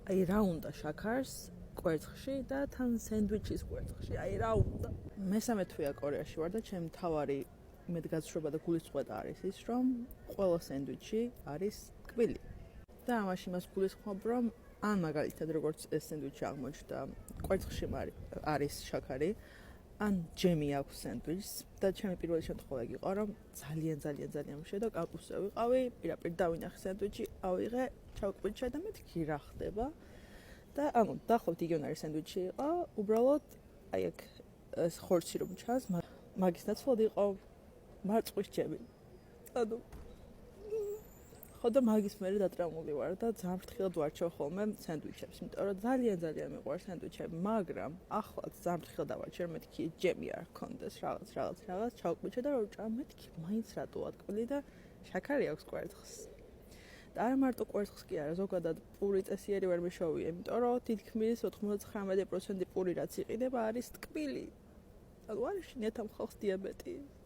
აი რა უნდა შაქარს კვერცხში და თან სენდვიჩის კვერცხში. აი რა უნდა. მესამე თვეა კორეაში ვარ და ჩემი თავარი იმედგაცრუება და გულისწყობა არის ის, რომ ყველა სენდვიჩი არის ტკბილი. და ამაში მას გულისხმობ, რომ ან მაგალითად როგორც ეს სენდვიჩი აღმოჩნდა, კვერცხში არის შაქარი, ან ჯემი აქვს სენდვიჩს და ჩემი პირველი შემთხვევა იყო, რომ ძალიან მშვიდო კალპუსზე ვიყავი, პირდაპირ დავინახე სენდვიჩი, ავიღე, ჩავკვიჩე და მეთქი რა ხდება. და ანუ დაახლოებით იგივე სენდვიჩი იყო, უბრალოდ აი აქ ეს ხორცი რომ ჩანს, მაგის ნაცვლად იყო მარწყვის ჯემი. ანუ ხოდა მაგის მერე დატრამული ვარ და ძალიან ფრთხილად ვარჩევ ხოლმე სენდვიჩებს, იმიტომ რომ ძალიან მიყვარს სენდვიჩები, მაგრამ ახლაც ძალიან ფრთხილად დავარჩევ, მეთქი ჯემი არ ქონდეს, რაღაც, ჩავკვიჩე და რომ ჭამ მეთქი, მაინც რატოა ტკბილი და შაქარი აქვს კვერცხს. და არა მარტო კვერცხს კი არა, ზოგადად პური წესიერი ვერ მიშოვია, იმიტომ რომ თითქმის 99% პური რაც იყიდება არის ტკბილი. ანუ არ შეშინიათ ამ ხალხს დიაბეტი.